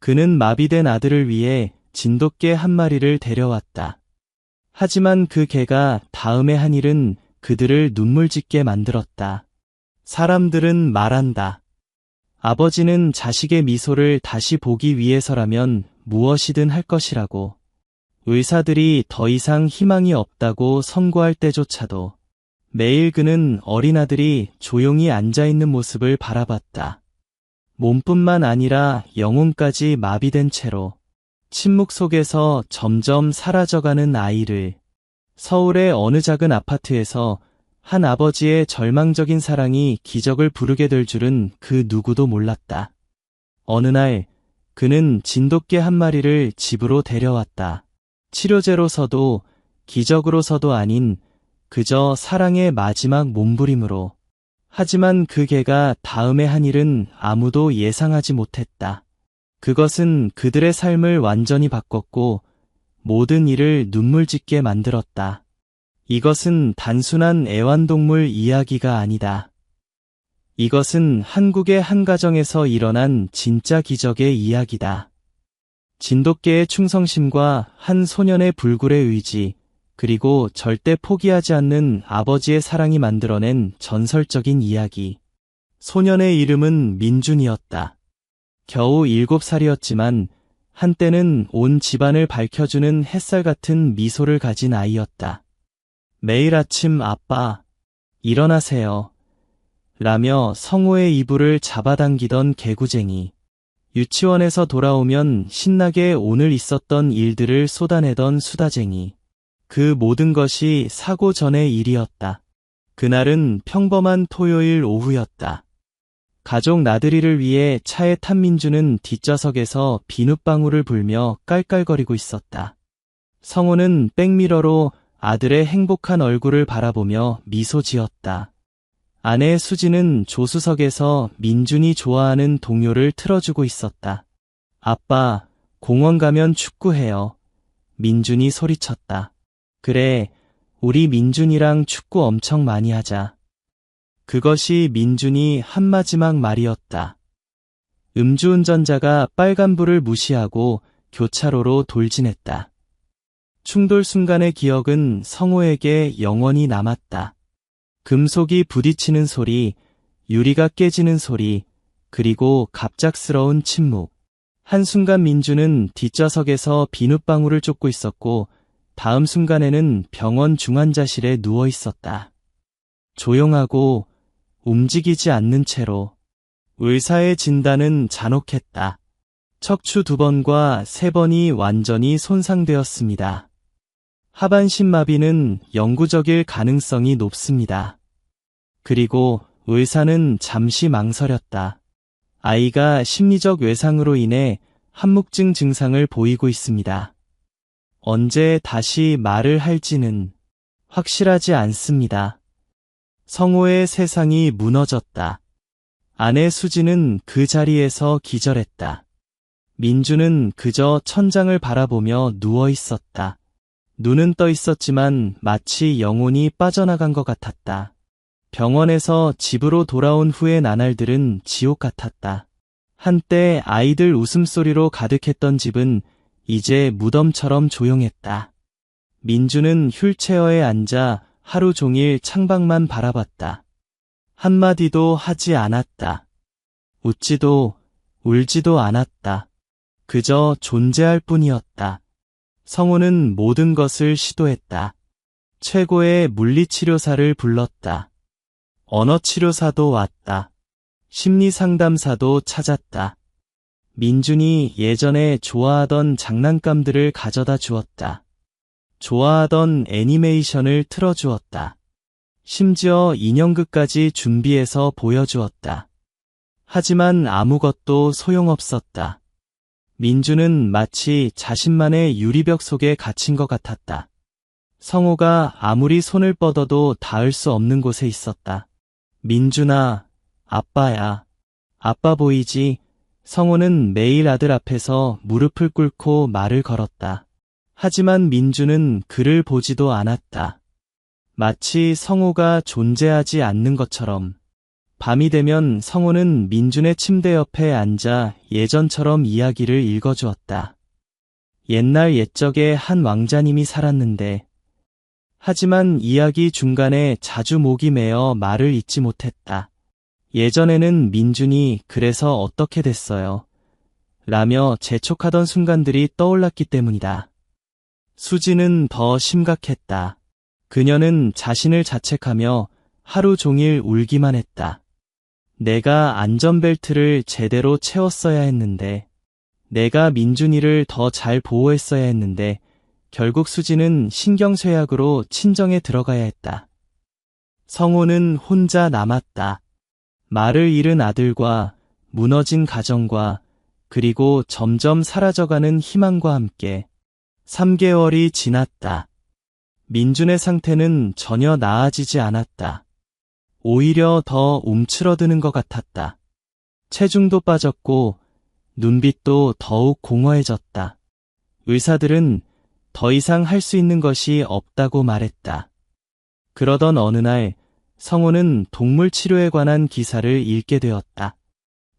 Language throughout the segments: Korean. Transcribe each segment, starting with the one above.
그는 마비된 아들을 위해 진돗개 한 마리를 데려왔다. 하지만 그 개가 다음에 한 일은 그들을 눈물 짓게 만들었다. 사람들은 말한다. 아버지는 자식의 미소를 다시 보기 위해서라면 무엇이든 할 것이라고. 의사들이 더 이상 희망이 없다고 선고할 때조차도 매일 그는 어린아들이 조용히 앉아있는 모습을 바라봤다. 몸뿐만 아니라 영혼까지 마비된 채로 침묵 속에서 점점 사라져가는 아이를. 서울의 어느 작은 아파트에서 한 아버지의 절망적인 사랑이 기적을 부르게 될 줄은 그 누구도 몰랐다. 어느 날 그는 진돗개 한 마리를 집으로 데려왔다. 치료제로서도 기적으로서도 아닌 그저 사랑의 마지막 몸부림으로. 하지만 그 개가 다음에 한 일은 아무도 예상하지 못했다. 그것은 그들의 삶을 완전히 바꿨고 모든 일을 눈물 짓게 만들었다. 이것은 단순한 애완동물 이야기가 아니다. 이것은 한국의 한 가정에서 일어난 진짜 기적의 이야기다. 진돗개의 충성심과 한 소년의 불굴의 의지, 그리고 절대 포기하지 않는 아버지의 사랑이 만들어낸 전설적인 이야기. 소년의 이름은 민준이었다. 겨우 7살이었지만 한때는 온 집안을 밝혀주는 햇살 같은 미소를 가진 아이였다. 매일 아침 아빠, 일어나세요. 라며 성호의 이불을 잡아당기던 개구쟁이. 유치원에서 돌아오면 신나게 오늘 있었던 일들을 쏟아내던 수다쟁이. 그 모든 것이 사고 전의 일이었다. 그날은 평범한 토요일 오후였다. 가족 나들이를 위해 차에 탄 민주는 뒷좌석에서 비눗방울을 불며 깔깔거리고 있었다. 성호는 백미러로 아들의 행복한 얼굴을 바라보며 미소 지었다. 아내 수지는 조수석에서 민준이 좋아하는 동요를 틀어주고 있었다. 아빠, 공원 가면 축구해요. 민준이 소리쳤다. 그래, 우리 민준이랑 축구 엄청 많이 하자. 그것이 민준이 한 마지막 말이었다. 음주운전자가 빨간불을 무시하고 교차로로 돌진했다. 충돌 순간의 기억은 성호에게 영원히 남았다. 금속이 부딪히는 소리, 유리가 깨지는 소리, 그리고 갑작스러운 침묵. 한순간 민주는 뒷좌석에서 비눗방울을 쫓고 있었고 다음 순간에는 병원 중환자실에 누워 있었다. 조용하고 움직이지 않는 채로. 의사의 진단은 잔혹했다. 척추 2번과 3번이 완전히 손상되었습니다. 하반신 마비는 영구적일 가능성이 높습니다. 그리고 의사는 잠시 망설였다. 아이가 심리적 외상으로 인해 함묵증 증상을 보이고 있습니다. 언제 다시 말을 할지는 확실하지 않습니다. 성호의 세상이 무너졌다. 아내 수지는 그 자리에서 기절했다. 민주는 그저 천장을 바라보며 누워 있었다. 눈은 떠 있었지만 마치 영혼이 빠져나간 것 같았다. 병원에서 집으로 돌아온 후의 나날들은 지옥 같았다. 한때 아이들 웃음소리로 가득했던 집은 이제 무덤처럼 조용했다. 민주는 휠체어에 앉아 하루 종일 창밖만 바라봤다. 한마디도 하지 않았다. 웃지도 울지도 않았다. 그저 존재할 뿐이었다. 성호는 모든 것을 시도했다. 최고의 물리치료사를 불렀다. 언어치료사도 왔다. 심리상담사도 찾았다. 민준이 예전에 좋아하던 장난감들을 가져다 주었다. 좋아하던 애니메이션을 틀어주었다. 심지어 인형극까지 준비해서 보여주었다. 하지만 아무것도 소용없었다. 민주는 마치 자신만의 유리벽 속에 갇힌 것 같았다. 성호가 아무리 손을 뻗어도 닿을 수 없는 곳에 있었다. 민준아, 아빠야. 아빠 보이지? 성호는 매일 아들 앞에서 무릎을 꿇고 말을 걸었다. 하지만 민주는 그를 보지도 않았다. 마치 성호가 존재하지 않는 것처럼. 밤이 되면 성호는 민준의 침대 옆에 앉아 예전처럼 이야기를 읽어주었다. 옛날 옛적에 한 왕자님이 살았는데, 하지만 이야기 중간에 자주 목이 메어 말을 잇지 못했다. 예전에는 민준이 그래서 어떻게 됐어요? 라며 재촉하던 순간들이 떠올랐기 때문이다. 수지는 더 심각했다. 그녀는 자신을 자책하며 하루 종일 울기만 했다. 내가 안전벨트를 제대로 채웠어야 했는데, 내가 민준이를 더 잘 보호했어야 했는데, 결국 수지는 신경쇠약으로 친정에 들어가야 했다. 성호는 혼자 남았다. 말을 잃은 아들과 무너진 가정과 그리고 점점 사라져가는 희망과 함께 3개월이 지났다. 민준의 상태는 전혀 나아지지 않았다. 오히려 더 움츠러드는 것 같았다. 체중도 빠졌고 눈빛도 더욱 공허해졌다. 의사들은 더 이상 할 수 있는 것이 없다고 말했다. 그러던 어느 날 성호는 동물 치료에 관한 기사를 읽게 되었다.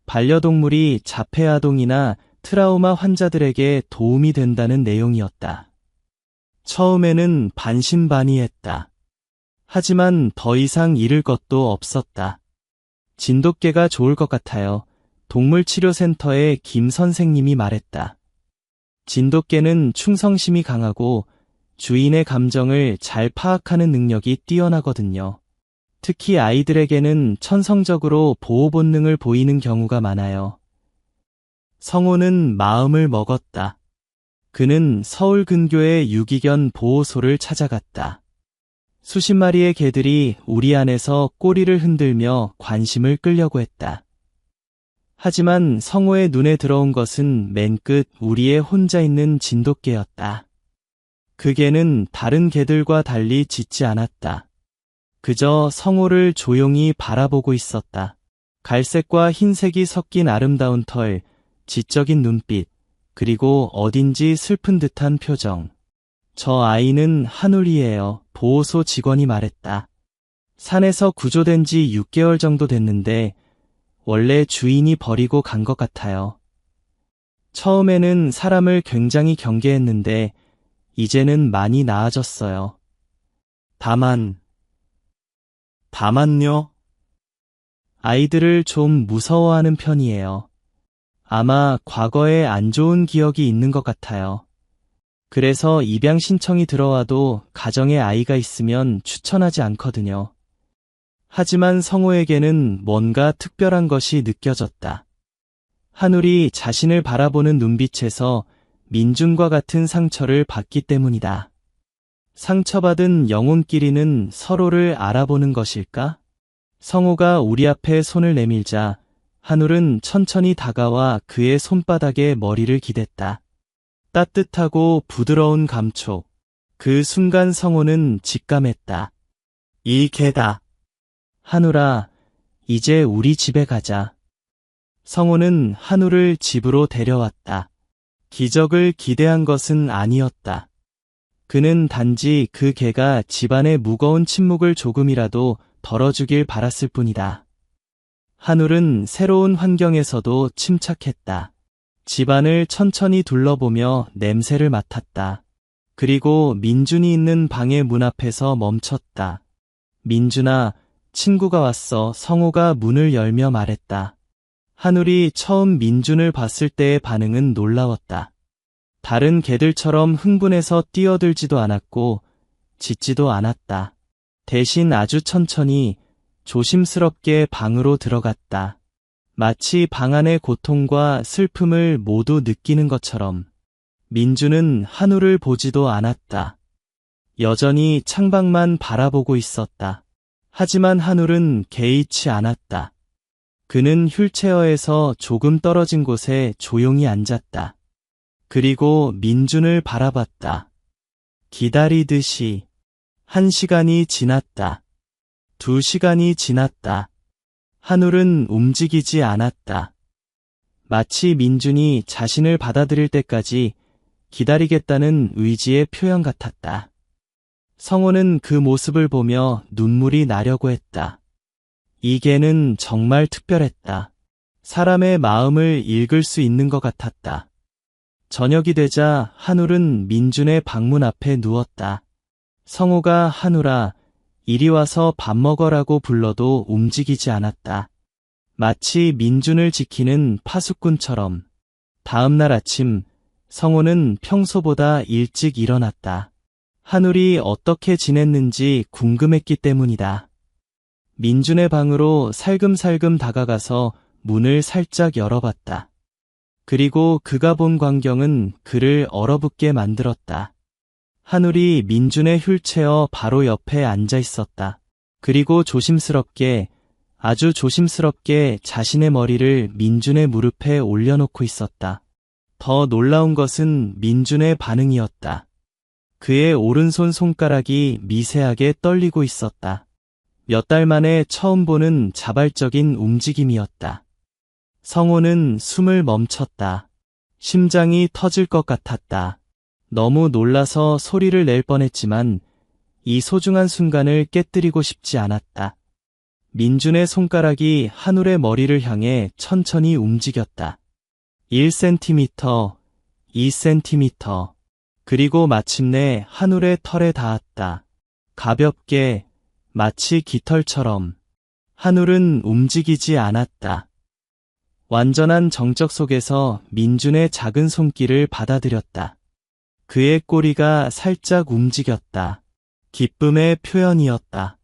반려동물이 자폐아동이나 트라우마 환자들에게 도움이 된다는 내용이었다. 처음에는 반신반의했다. 하지만 더 이상 잃을 것도 없었다. 진돗개가 좋을 것 같아요. 동물치료센터의 김 선생님이 말했다. 진돗개는 충성심이 강하고 주인의 감정을 잘 파악하는 능력이 뛰어나거든요. 특히 아이들에게는 천성적으로 보호 본능을 보이는 경우가 많아요. 성호는 마음을 먹었다. 그는 서울 근교의 유기견 보호소를 찾아갔다. 수십 마리의 개들이 우리 안에서 꼬리를 흔들며 관심을 끌려고 했다. 하지만 성호의 눈에 들어온 것은 맨 끝 우리에 혼자 있는 진돗개였다. 그 개는 다른 개들과 달리 짖지 않았다. 그저 성호를 조용히 바라보고 있었다. 갈색과 흰색이 섞인 아름다운 털, 지적인 눈빛, 그리고 어딘지 슬픈 듯한 표정. 저 아이는 한울이에요. 보호소 직원이 말했다. 산에서 구조된 지 6개월 정도 됐는데 원래 주인이 버리고 간 것 같아요. 처음에는 사람을 굉장히 경계했는데 이제는 많이 나아졌어요. 다만요? 아이들을 좀 무서워하는 편이에요. 아마 과거에 안 좋은 기억이 있는 것 같아요. 그래서 입양 신청이 들어와도 가정에 아이가 있으면 추천하지 않거든요. 하지만 성호에게는 뭔가 특별한 것이 느껴졌다. 한울이 자신을 바라보는 눈빛에서 민준과 같은 상처를 받기 때문이다. 상처받은 영혼끼리는 서로를 알아보는 것일까? 성호가 우리 앞에 손을 내밀자 한울은 천천히 다가와 그의 손바닥에 머리를 기댔다. 따뜻하고 부드러운 감촉. 그 순간 성호는 직감했다. 이 개다. 한울아, 이제 우리 집에 가자. 성호는 한울을 집으로 데려왔다. 기적을 기대한 것은 아니었다. 그는 단지 그 개가 집안의 무거운 침묵을 조금이라도 덜어주길 바랐을 뿐이다. 한울은 새로운 환경에서도 침착했다. 집안을 천천히 둘러보며 냄새를 맡았다. 그리고 민준이 있는 방의 문 앞에서 멈췄다. 민준아, 친구가 왔어. 성호가 문을 열며 말했다. 한울이 처음 민준을 봤을 때의 반응은 놀라웠다. 다른 개들처럼 흥분해서 뛰어들지도 않았고 짖지도 않았다. 대신 아주 천천히 조심스럽게 방으로 들어갔다. 마치 방 안의 고통과 슬픔을 모두 느끼는 것처럼. 민준은 한울을 보지도 않았다. 여전히 창밖만 바라보고 있었다. 하지만 한울은 개의치 않았다. 그는 휠체어에서 조금 떨어진 곳에 조용히 앉았다. 그리고 민준을 바라봤다. 기다리듯이. 1시간이 지났다. 2시간이 지났다. 한울은 움직이지 않았다. 마치 민준이 자신을 받아들일 때까지 기다리겠다는 의지의 표현 같았다. 성호는 그 모습을 보며 눈물이 나려고 했다. 이 개는 정말 특별했다. 사람의 마음을 읽을 수 있는 것 같았다. 저녁이 되자 한울은 민준의 방문 앞에 누웠다. 성호가 한울아, 이리 와서 밥 먹어라고 불러도 움직이지 않았다. 마치 민준을 지키는 파수꾼처럼. 다음 날 아침, 성호는 평소보다 일찍 일어났다. 한울이 어떻게 지냈는지 궁금했기 때문이다. 민준의 방으로 살금살금 다가가서 문을 살짝 열어봤다. 그리고 그가 본 광경은 그를 얼어붙게 만들었다. 한울이 민준의 휠체어 바로 옆에 앉아 있었다. 그리고 조심스럽게, 아주 조심스럽게 자신의 머리를 민준의 무릎에 올려놓고 있었다. 더 놀라운 것은 민준의 반응이었다. 그의 오른손 손가락이 미세하게 떨리고 있었다. 몇 달 만에 처음 보는 자발적인 움직임이었다. 성호는 숨을 멈췄다. 심장이 터질 것 같았다. 너무 놀라서 소리를 낼 뻔했지만 이 소중한 순간을 깨뜨리고 싶지 않았다. 민준의 손가락이 한울의 머리를 향해 천천히 움직였다. 1cm, 2cm, 그리고 마침내 한울의 털에 닿았다. 가볍게, 마치 깃털처럼. 한울은 움직이지 않았다. 완전한 정적 속에서 민준의 작은 손길을 받아들였다. 그의 꼬리가 살짝 움직였다. 기쁨의 표현이었다.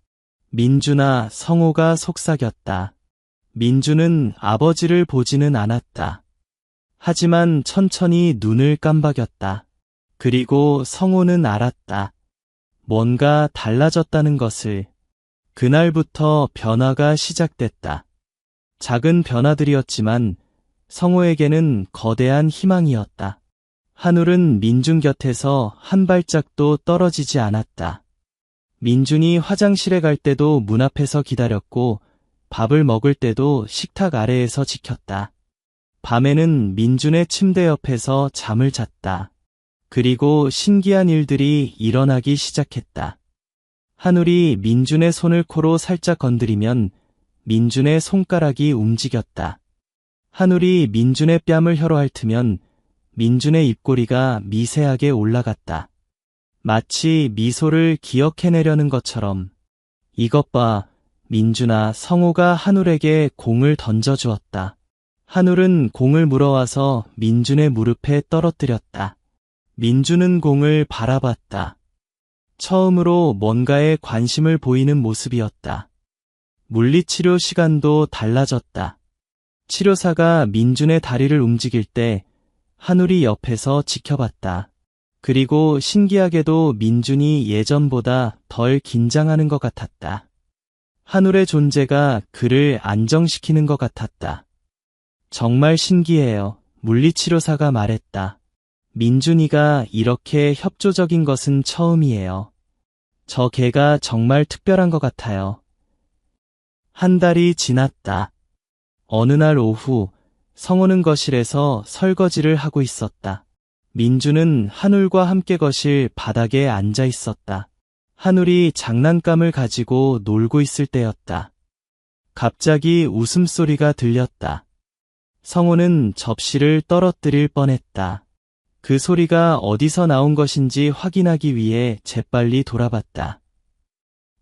민준아, 성호가 속삭였다. 민준은 아버지를 보지는 않았다. 하지만 천천히 눈을 깜박였다. 그리고 성호는 알았다. 뭔가 달라졌다는 것을. 그날부터 변화가 시작됐다. 작은 변화들이었지만 성호에게는 거대한 희망이었다. 한울은 민준 곁에서 한 발짝도 떨어지지 않았다. 민준이 화장실에 갈 때도 문 앞에서 기다렸고 밥을 먹을 때도 식탁 아래에서 지켰다. 밤에는 민준의 침대 옆에서 잠을 잤다. 그리고 신기한 일들이 일어나기 시작했다. 한울이 민준의 손을 코로 살짝 건드리면 민준의 손가락이 움직였다. 한울이 민준의 뺨을 혀로 핥으면 민준의 입꼬리가 미세하게 올라갔다. 마치 미소를 기억해내려는 것처럼. 이것 봐, 민준아, 성호가 한울에게 공을 던져주었다. 한울은 공을 물어와서 민준의 무릎에 떨어뜨렸다. 민준은 공을 바라봤다. 처음으로 뭔가에 관심을 보이는 모습이었다. 물리치료 시간도 달라졌다. 치료사가 민준의 다리를 움직일 때 한울이 옆에서 지켜봤다. 그리고 신기하게도 민준이 예전보다 덜 긴장하는 것 같았다. 한울의 존재가 그를 안정시키는 것 같았다. 정말 신기해요. 물리치료사가 말했다. 민준이가 이렇게 협조적인 것은 처음이에요. 저 개가 정말 특별한 것 같아요. 한 달이 지났다. 어느 날 오후, 성호는 거실에서 설거지를 하고 있었다. 민준은 한울과 함께 거실 바닥에 앉아 있었다. 한울이 장난감을 가지고 놀고 있을 때였다. 갑자기 웃음소리가 들렸다. 성호는 접시를 떨어뜨릴 뻔했다. 그 소리가 어디서 나온 것인지 확인하기 위해 재빨리 돌아봤다.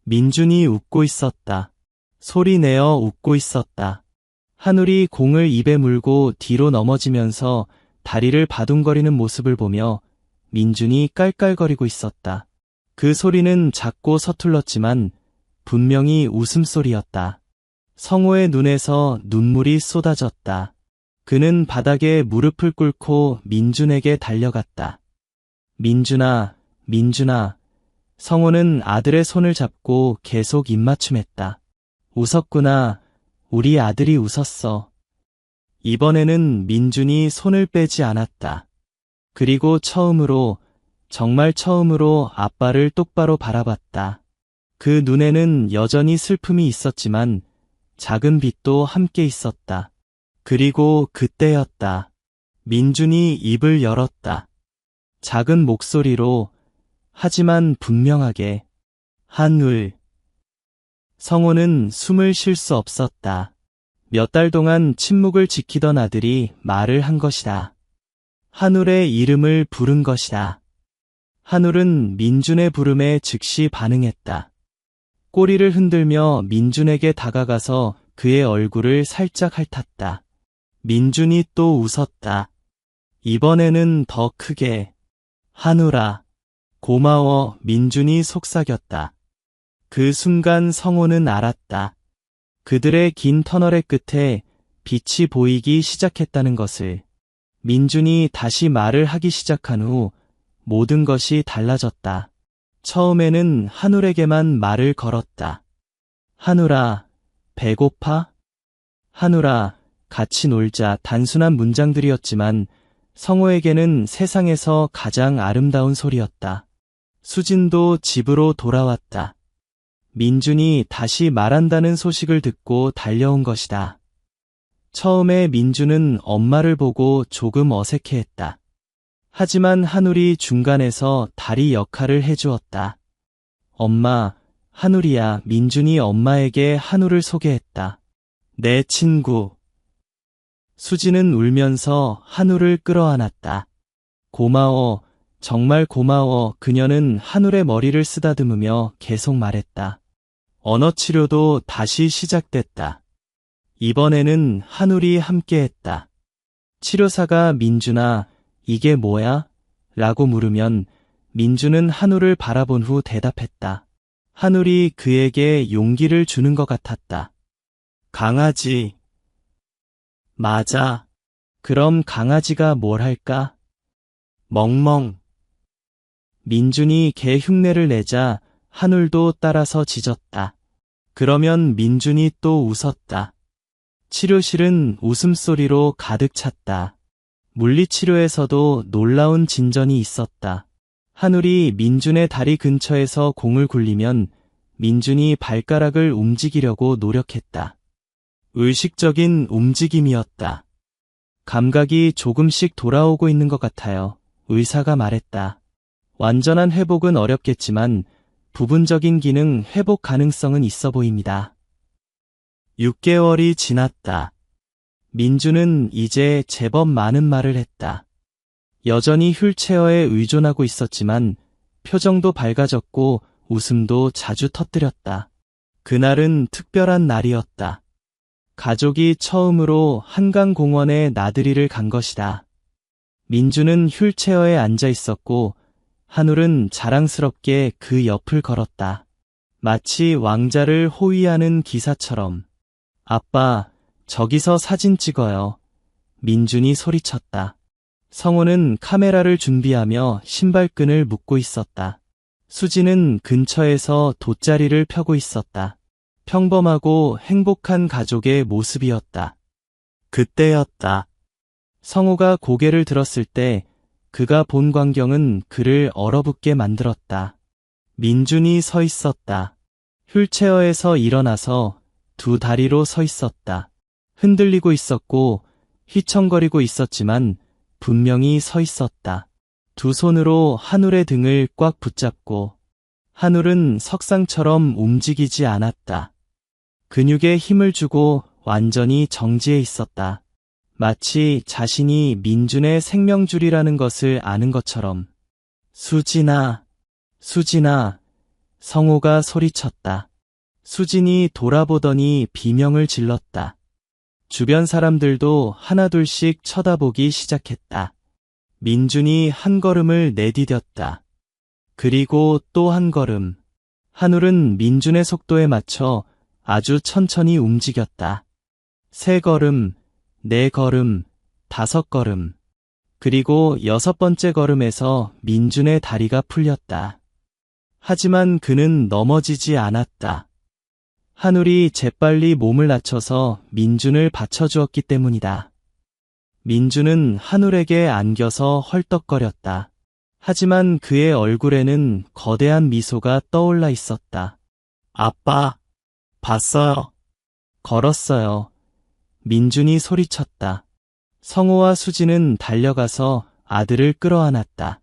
민준이 웃고 있었다. 소리 내어 웃고 있었다. 한울이 공을 입에 물고 뒤로 넘어지면서 다리를 바둥거리는 모습을 보며 민준이 깔깔거리고 있었다. 그 소리는 작고 서툴렀지만 분명히 웃음소리였다. 성호의 눈에서 눈물이 쏟아졌다. 그는 바닥에 무릎을 꿇고 민준에게 달려갔다. 민준아, 민준아. 성호는 아들의 손을 잡고 계속 입맞춤했다. 웃었구나. 우리 아들이 웃었어. 이번에는 민준이 손을 빼지 않았다. 그리고 처음으로, 정말 처음으로 아빠를 똑바로 바라봤다. 그 눈에는 여전히 슬픔이 있었지만 작은 빛도 함께 있었다. 그리고 그때였다. 민준이 입을 열었다. 작은 목소리로, 하지만 분명하게, 한울. 성호는 숨을 쉴 수 없었다. 몇 달 동안 침묵을 지키던 아들이 말을 한 것이다. 한울의 이름을 부른 것이다. 한울은 민준의 부름에 즉시 반응했다. 꼬리를 흔들며 민준에게 다가가서 그의 얼굴을 살짝 핥았다. 민준이 또 웃었다. 이번에는 더 크게. 한울아, 고마워. 민준이 속삭였다. 그 순간 성호는 알았다. 그들의 긴 터널의 끝에 빛이 보이기 시작했다는 것을. 민준이 다시 말을 하기 시작한 후 모든 것이 달라졌다. 처음에는 한울에게만 말을 걸었다. 한울아, 배고파? 한울아, 같이 놀자. 단순한 문장들이었지만 성호에게는 세상에서 가장 아름다운 소리였다. 수진도 집으로 돌아왔다. 민준이 다시 말한다는 소식을 듣고 달려온 것이다. 처음에 민준은 엄마를 보고 조금 어색해했다. 하지만 한울이 중간에서 다리 역할을 해주었다. 엄마, 한울이야. 민준이 엄마에게 한울을 소개했다. 내 친구. 수지는 울면서 한울을 끌어안았다. 고마워, 정말 고마워. 그녀는 한울의 머리를 쓰다듬으며 계속 말했다. 언어 치료도 다시 시작됐다. 이번에는 한울이 함께했다. 치료사가 민준아, 이게 뭐야? 라고 물으면 민준은 한울을 바라본 후 대답했다. 한울이 그에게 용기를 주는 것 같았다. 강아지. 맞아. 그럼 강아지가 뭘 할까? 멍멍. 민준이 개 흉내를 내자 한울도 따라서 짖었다. 그러면 민준이 또 웃었다. 치료실은 웃음소리로 가득 찼다. 물리치료에서도 놀라운 진전이 있었다. 한울이 민준의 다리 근처에서 공을 굴리면 민준이 발가락을 움직이려고 노력했다. 의식적인 움직임이었다. 감각이 조금씩 돌아오고 있는 것 같아요. 의사가 말했다. 완전한 회복은 어렵겠지만 부분적인 기능 회복 가능성은 있어 보입니다. 6개월이 지났다. 민준은 이제 제법 많은 말을 했다. 여전히 휠체어에 의존하고 있었지만 표정도 밝아졌고 웃음도 자주 터뜨렸다. 그날은 특별한 날이었다. 가족이 처음으로 한강공원에 나들이를 간 것이다. 민준은 휠체어에 앉아 있었고 한울은 자랑스럽게 그 옆을 걸었다. 마치 왕자를 호위하는 기사처럼. 아빠, 저기서 사진 찍어요. 민준이 소리쳤다. 성호는 카메라를 준비하며 신발끈을 묶고 있었다. 수지는 근처에서 돗자리를 펴고 있었다. 평범하고 행복한 가족의 모습이었다. 그때였다. 성호가 고개를 들었을 때 그가 본 광경은 그를 얼어붙게 만들었다. 민준이 서 있었다. 휠체어에서 일어나서 두 다리로 서 있었다. 흔들리고 있었고 휘청거리고 있었지만 분명히 서 있었다. 두 손으로 한울의 등을 꽉 붙잡고 한울은 석상처럼 움직이지 않았다. 근육에 힘을 주고 완전히 정지해 있었다. 마치 자신이 민준의 생명줄이라는 것을 아는 것처럼. 수진아, 수진아, 성호가 소리쳤다. 수진이 돌아보더니 비명을 질렀다. 주변 사람들도 하나둘씩 쳐다보기 시작했다. 민준이 한 걸음을 내디뎠다. 그리고 또 한 걸음. 한울은 민준의 속도에 맞춰 아주 천천히 움직였다. 3걸음, 4걸음, 5걸음. 그리고 6번째 걸음에서 민준의 다리가 풀렸다. 하지만 그는 넘어지지 않았다. 한울이 재빨리 몸을 낮춰서 민준을 받쳐주었기 때문이다. 민준은 한울에게 안겨서 헐떡거렸다. 하지만 그의 얼굴에는 거대한 미소가 떠올라 있었다. 아빠, 봤어요. 걸었어요. 민준이 소리쳤다. 성호와 수지는 달려가서 아들을 끌어안았다.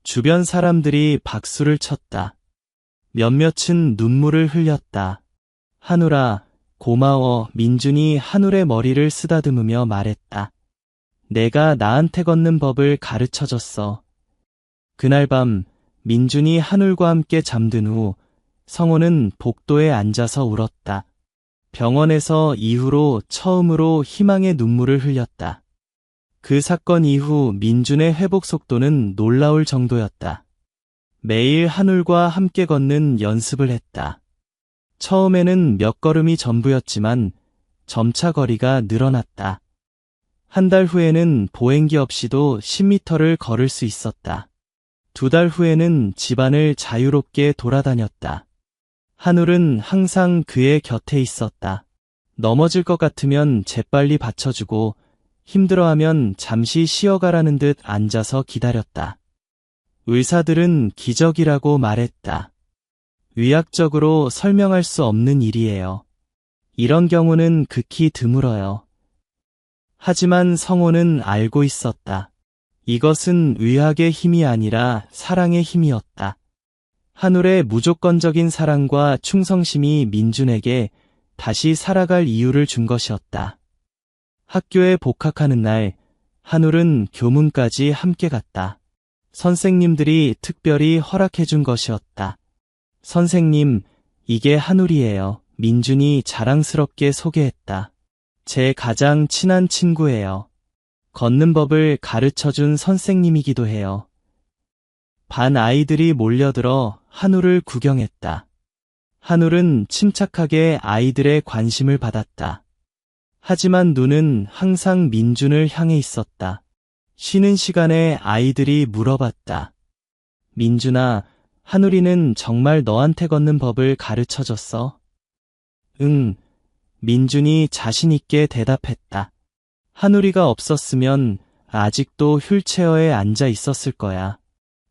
주변 사람들이 박수를 쳤다. 몇몇은 눈물을 흘렸다. 한울아, 고마워. 민준이 한울의 머리를 쓰다듬으며 말했다. 내가 나한테 걷는 법을 가르쳐줬어. 그날 밤 민준이 한울과 함께 잠든 후 성호는 복도에 앉아서 울었다. 병원에서 이후로 처음으로 희망의 눈물을 흘렸다. 그 사건 이후 민준의 회복 속도는 놀라울 정도였다. 매일 한울과 함께 걷는 연습을 했다. 처음에는 몇 걸음이 전부였지만 점차 거리가 늘어났다. 한 달 후에는 보행기 없이도 10m를 걸을 수 있었다. 2달 후에는 집안을 자유롭게 돌아다녔다. 한울은 항상 그의 곁에 있었다. 넘어질 것 같으면 재빨리 받쳐주고 힘들어하면 잠시 쉬어가라는 듯 앉아서 기다렸다. 의사들은 기적이라고 말했다. 의학적으로 설명할 수 없는 일이에요. 이런 경우는 극히 드물어요. 하지만 성호는 알고 있었다. 이것은 의학의 힘이 아니라 사랑의 힘이었다. 한울의 무조건적인 사랑과 충성심이 민준에게 다시 살아갈 이유를 준 것이었다. 학교에 복학하는 날, 한울은 교문까지 함께 갔다. 선생님들이 특별히 허락해 준 것이었다. 선생님, 이게 한울이에요. 민준이 자랑스럽게 소개했다. 제 가장 친한 친구예요. 걷는 법을 가르쳐준 선생님이기도 해요. 반 아이들이 몰려들어 한울을 구경했다. 한울은 침착하게 아이들의 관심을 받았다. 하지만 눈은 항상 민준을 향해 있었다. 쉬는 시간에 아이들이 물어봤다. 민준아, 한울이는 정말 너한테 걷는 법을 가르쳐줬어? 응, 민준이 자신 있게 대답했다. 한울이가 없었으면 아직도 휠체어에 앉아 있었을 거야.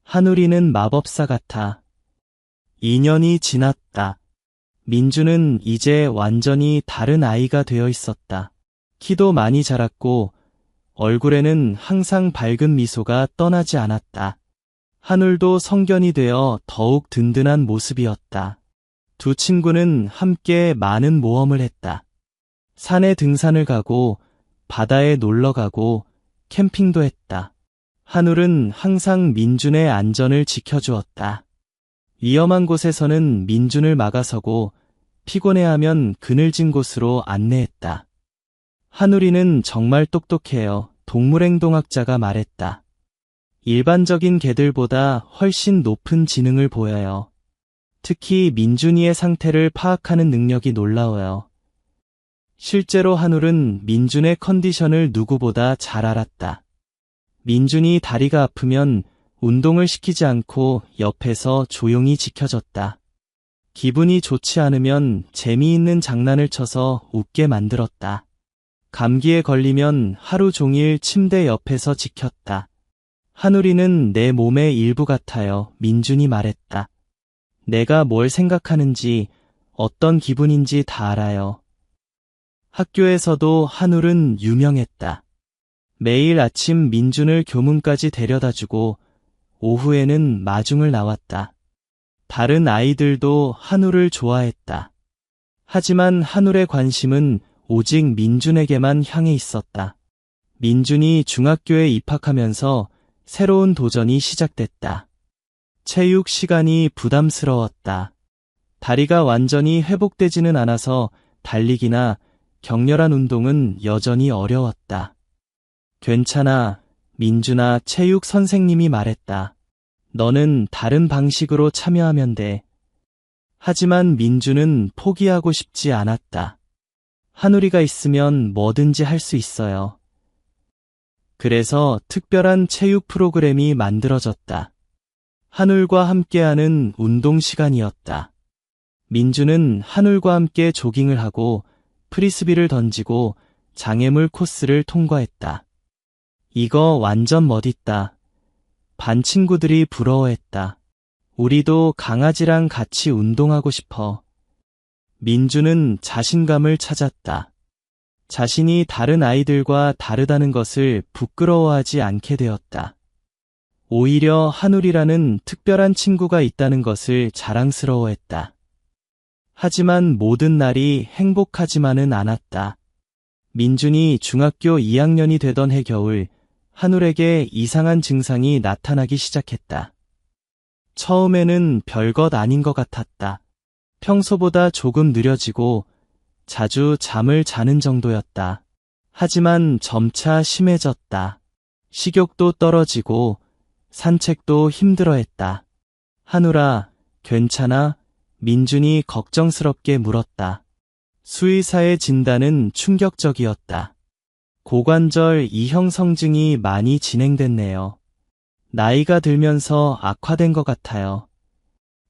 한울이는 마법사 같아. 2년이 지났다. 민준은 이제 완전히 다른 아이가 되어 있었다. 키도 많이 자랐고 얼굴에는 항상 밝은 미소가 떠나지 않았다. 한울도 성견이 되어 더욱 든든한 모습이었다. 두 친구는 함께 많은 모험을 했다. 산에 등산을 가고 바다에 놀러 가고 캠핑도 했다. 한울은 항상 민준의 안전을 지켜주었다. 위험한 곳에서는 민준을 막아서고 피곤해하면 그늘진 곳으로 안내했다. 한울이는 정말 똑똑해요. 동물행동학자가 말했다. 일반적인 개들보다 훨씬 높은 지능을 보여요. 특히 민준이의 상태를 파악하는 능력이 놀라워요. 실제로 한울은 민준의 컨디션을 누구보다 잘 알았다. 민준이 다리가 아프면 운동을 시키지 않고 옆에서 조용히 지켜줬다. 기분이 좋지 않으면 재미있는 장난을 쳐서 웃게 만들었다. 감기에 걸리면 하루 종일 침대 옆에서 지켰다. 한울이는 내 몸의 일부 같아요. 민준이 말했다. 내가 뭘 생각하는지, 어떤 기분인지 다 알아요. 학교에서도 한울은 유명했다. 매일 아침 민준을 교문까지 데려다주고 오후에는 마중을 나왔다. 다른 아이들도 한울을 좋아했다. 하지만 한울의 관심은 오직 민준에게만 향해 있었다. 민준이 중학교에 입학하면서 새로운 도전이 시작됐다. 체육 시간이 부담스러웠다. 다리가 완전히 회복되지는 않아서 달리기나 격렬한 운동은 여전히 어려웠다. 괜찮아, 민준아. 체육 선생님이 말했다. 너는 다른 방식으로 참여하면 돼. 하지만 민준은 포기하고 싶지 않았다. 한울이가 있으면 뭐든지 할 수 있어요. 그래서 특별한 체육 프로그램이 만들어졌다. 한울과 함께하는 운동 시간이었다. 민준은 한울과 함께 조깅을 하고 프리스비를 던지고 장애물 코스를 통과했다. 이거 완전 멋있다. 반 친구들이 부러워했다. 우리도 강아지랑 같이 운동하고 싶어. 민준은 자신감을 찾았다. 자신이 다른 아이들과 다르다는 것을 부끄러워하지 않게 되었다. 오히려 한울이라는 특별한 친구가 있다는 것을 자랑스러워했다. 하지만 모든 날이 행복하지만은 않았다. 민준이 중학교 2학년이 되던 해 겨울, 한울에게 이상한 증상이 나타나기 시작했다. 처음에는 별것 아닌 것 같았다. 평소보다 조금 느려지고 자주 잠을 자는 정도였다. 하지만 점차 심해졌다. 식욕도 떨어지고 산책도 힘들어했다. 한울아, 괜찮아? 민준이 걱정스럽게 물었다. 수의사의 진단은 충격적이었다. 고관절 이형 성증이 많이 진행됐네요. 나이가 들면서 악화된 것 같아요.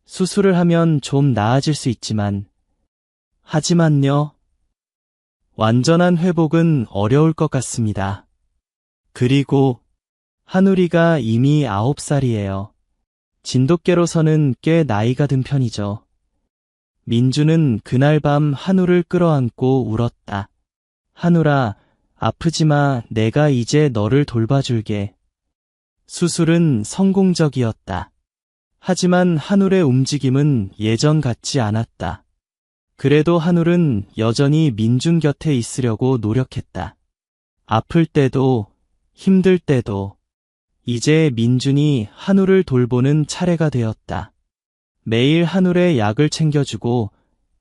수술을 하면 좀 나아질 수 있지만, 하지만요. 완전한 회복은 어려울 것 같습니다. 그리고 한울이가 이미 9살이에요. 진돗개로서는 꽤 나이가 든 편이죠. 민주는 그날 밤 한울을 끌어안고 울었다. 한울아, 아프지 마. 내가 이제 너를 돌봐줄게. 수술은 성공적이었다. 하지만 한울의 움직임은 예전 같지 않았다. 그래도 한울은 여전히 민준 곁에 있으려고 노력했다. 아플 때도, 힘들 때도, 이제 민준이 한울을 돌보는 차례가 되었다. 매일 한울의 약을 챙겨주고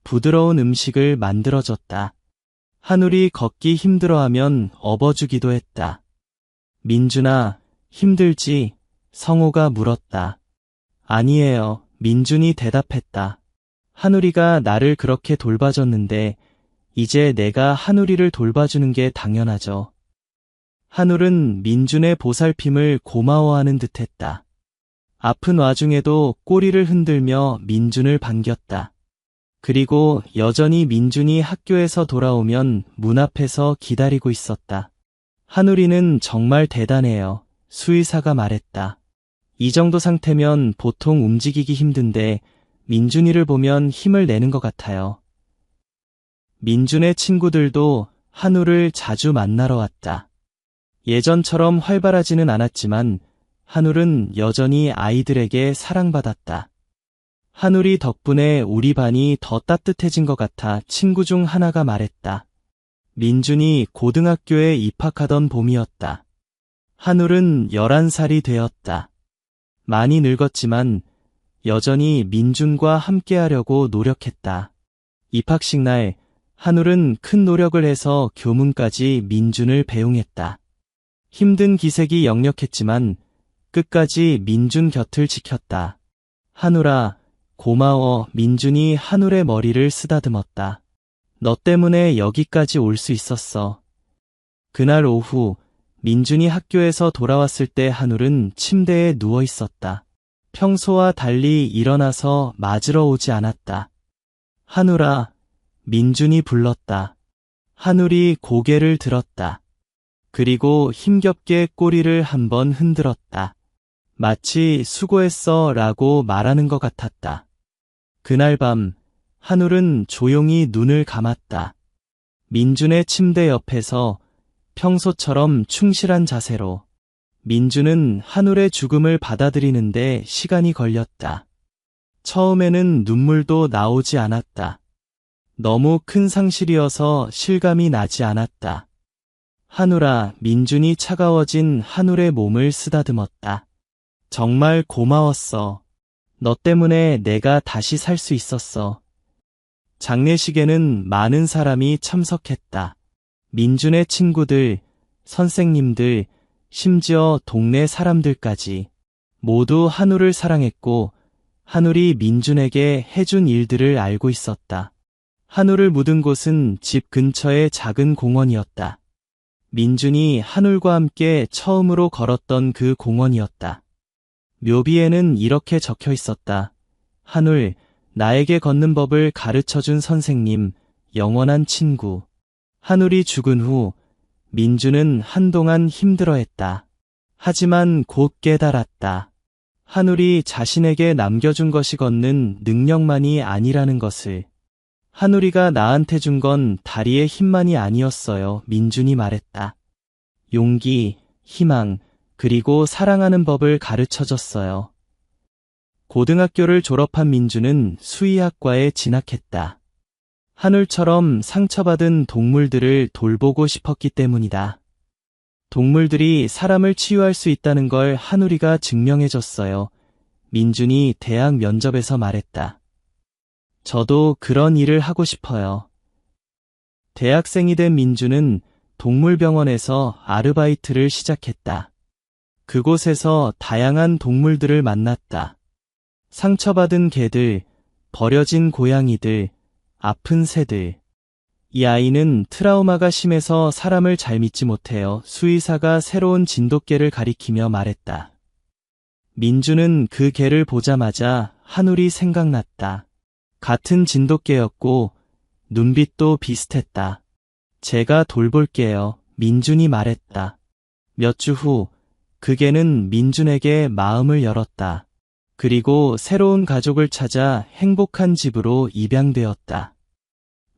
부드러운 음식을 만들어줬다. 한울이 걷기 힘들어하면 업어주기도 했다. 민준아, 힘들지? 성호가 물었다. 아니에요. 민준이 대답했다. 한울이가 나를 그렇게 돌봐줬는데 이제 내가 한울이를 돌봐주는 게 당연하죠. 한울은 민준의 보살핌을 고마워하는 듯했다. 아픈 와중에도 꼬리를 흔들며 민준을 반겼다. 그리고 여전히 민준이 학교에서 돌아오면 문 앞에서 기다리고 있었다. 한울이는 정말 대단해요. 수의사가 말했다. 이 정도 상태면 보통 움직이기 힘든데 민준이를 보면 힘을 내는 것 같아요. 민준의 친구들도 한울을 자주 만나러 왔다. 예전처럼 활발하지는 않았지만 한울은 여전히 아이들에게 사랑받았다. 한울이 덕분에 우리 반이 더 따뜻해진 것 같아 친구 중 하나가 말했다. 민준이 고등학교에 입학하던 봄이었다. 한울은 11살이 되었다. 많이 늙었지만 여전히 민준과 함께하려고 노력했다. 입학식 날 한울은 큰 노력을 해서 교문까지 민준을 배웅했다. 힘든 기색이 역력했지만 끝까지 민준 곁을 지켰다. 한울아, 고마워. 민준이 한울의 머리를 쓰다듬었다. 너 때문에 여기까지 올 수 있었어. 그날 오후 민준이 학교에서 돌아왔을 때 한울은 침대에 누워 있었다. 평소와 달리 일어나서 맞으러 오지 않았다. 한울아, 민준이 불렀다. 한울이 고개를 들었다. 그리고 힘겹게 꼬리를 한번 흔들었다. 마치 수고했어 라고 말하는 것 같았다. 그날 밤 한울은 조용히 눈을 감았다. 민준의 침대 옆에서 평소처럼 충실한 자세로. 민준은 한울의 죽음을 받아들이는데 시간이 걸렸다. 처음에는 눈물도 나오지 않았다. 너무 큰 상실이어서 실감이 나지 않았다. 한울아, 민준이 차가워진 한울의 몸을 쓰다듬었다. 정말 고마웠어. 너 때문에 내가 다시 살 수 있었어. 장례식에는 많은 사람이 참석했다. 민준의 친구들, 선생님들, 심지어 동네 사람들까지 모두 한울을 사랑했고 한울이 민준에게 해준 일들을 알고 있었다. 한울을 묻은 곳은 집 근처의 작은 공원이었다. 민준이 한울과 함께 처음으로 걸었던 그 공원이었다. 묘비에는 이렇게 적혀 있었다. 한울, 나에게 걷는 법을 가르쳐준 선생님, 영원한 친구. 한울이 죽은 후 민준은 한동안 힘들어했다. 하지만 곧 깨달았다. 한울이 자신에게 남겨준 것이 걷는 능력만이 아니라는 것을. 한울이가 나한테 준 건 다리의 힘만이 아니었어요. 민준이 말했다. 용기, 희망, 그리고 사랑하는 법을 가르쳐줬어요. 고등학교를 졸업한 민준은 수의학과에 진학했다. 한울처럼 상처받은 동물들을 돌보고 싶었기 때문이다. 동물들이 사람을 치유할 수 있다는 걸 한우리가 증명해줬어요. 민준이 대학 면접에서 말했다. 저도 그런 일을 하고 싶어요. 대학생이 된 민준은 동물병원에서 아르바이트를 시작했다. 그곳에서 다양한 동물들을 만났다. 상처받은 개들, 버려진 고양이들, 아픈 새들. 이 아이는 트라우마가 심해서 사람을 잘 믿지 못해요. 수의사가 새로운 진돗개를 가리키며 말했다. 민주는 그 개를 보자마자 한울이 생각났다. 같은 진돗개였고 눈빛도 비슷했다. 제가 돌볼게요. 민준이 말했다. 몇 주 후 그 개는 민준에게 마음을 열었다. 그리고 새로운 가족을 찾아 행복한 집으로 입양되었다.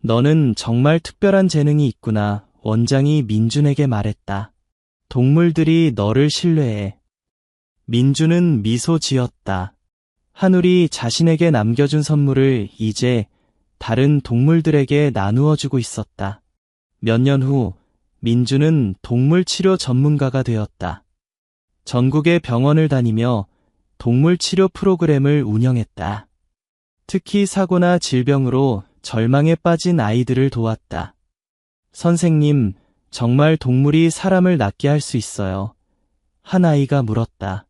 너는 정말 특별한 재능이 있구나. 원장이 민준에게 말했다. 동물들이 너를 신뢰해. 민준은 미소 지었다. 한울이 자신에게 남겨준 선물을 이제 다른 동물들에게 나누어 주고 있었다. 몇 년 후 민준은 동물 치료 전문가가 되었다. 전국의 병원을 다니며 동물 치료 프로그램을 운영했다. 특히 사고나 질병으로 절망에 빠진 아이들을 도왔다. 선생님, 정말 동물이 사람을 낫게 할 수 있어요. 한 아이가 물었다.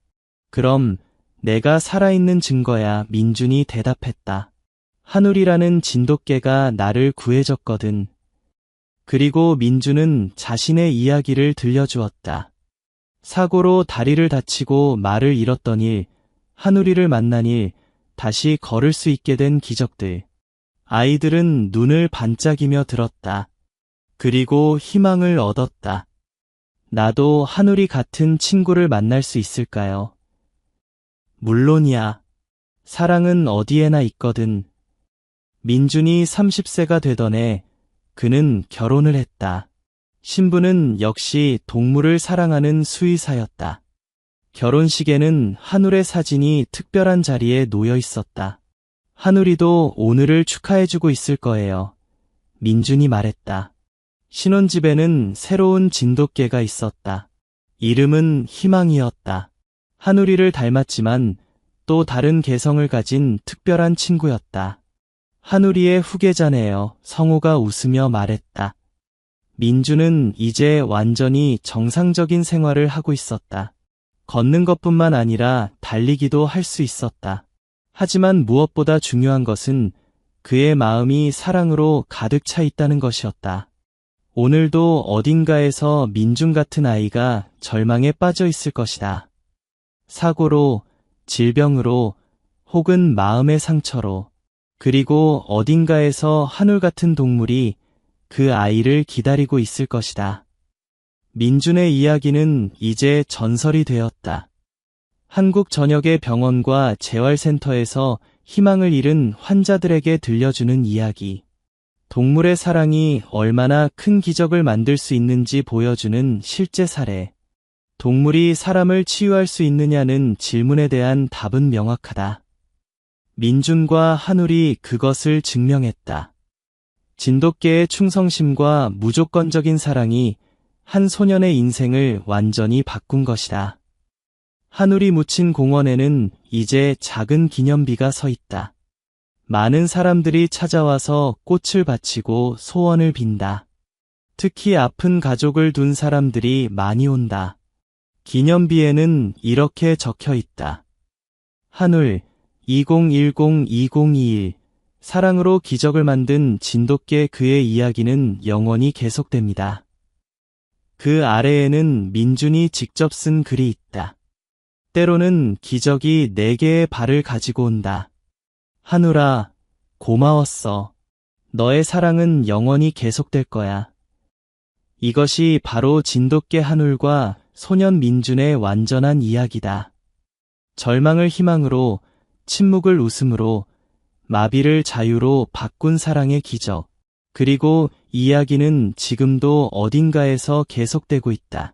그럼 내가 살아있는 증거야. 민준이 대답했다. 한울이라는 진돗개가 나를 구해줬거든. 그리고 민준은 자신의 이야기를 들려주었다. 사고로 다리를 다치고 말을 잃었던 일, 한우리를 만난 일, 다시 걸을 수 있게 된 기적들. 아이들은 눈을 반짝이며 들었다. 그리고 희망을 얻었다. 나도 한우리 같은 친구를 만날 수 있을까요? 물론이야. 사랑은 어디에나 있거든. 민준이 30세가 되던 해 그는 결혼을 했다. 신부는 역시 동물을 사랑하는 수의사였다. 결혼식에는 한울의 사진이 특별한 자리에 놓여 있었다. 한울이도 오늘을 축하해주고 있을 거예요. 민준이 말했다. 신혼집에는 새로운 진돗개가 있었다. 이름은 희망이었다. 한울이를 닮았지만 또 다른 개성을 가진 특별한 친구였다. 한울이의 후계자네요. 성우가 웃으며 말했다. 민준은 이제 완전히 정상적인 생활을 하고 있었다. 걷는 것뿐만 아니라 달리기도 할 수 있었다. 하지만 무엇보다 중요한 것은 그의 마음이 사랑으로 가득 차 있다는 것이었다. 오늘도 어딘가에서 민준 같은 아이가 절망에 빠져 있을 것이다. 사고로, 질병으로, 혹은 마음의 상처로, 그리고 어딘가에서 한울 같은 동물이 그 아이를 기다리고 있을 것이다. 민준의 이야기는 이제 전설이 되었다. 한국 전역의 병원과 재활센터에서 희망을 잃은 환자들에게 들려주는 이야기. 동물의 사랑이 얼마나 큰 기적을 만들 수 있는지 보여주는 실제 사례. 동물이 사람을 치유할 수 있느냐는 질문에 대한 답은 명확하다. 민준과 한울이 그것을 증명했다. 진돗개의 충성심과 무조건적인 사랑이 한 소년의 인생을 완전히 바꾼 것이다. 한울이 묻힌 공원에는 이제 작은 기념비가 서 있다. 많은 사람들이 찾아와서 꽃을 바치고 소원을 빈다. 특히 아픈 가족을 둔 사람들이 많이 온다. 기념비에는 이렇게 적혀 있다. 한울 2010-2021 사랑으로 기적을 만든 진돗개 그의 이야기는 영원히 계속됩니다. 그 아래에는 민준이 직접 쓴 글이 있다. 때로는 기적이 4개의 발을 가지고 온다. 한울아, 고마웠어. 너의 사랑은 영원히 계속될 거야. 이것이 바로 진돗개 한울과 소년 민준의 완전한 이야기다. 절망을 희망으로, 침묵을 웃음으로, 마비를 자유로 바꾼 사랑의 기적. 그리고 이 이야기는 지금도 어딘가에서 계속되고 있다.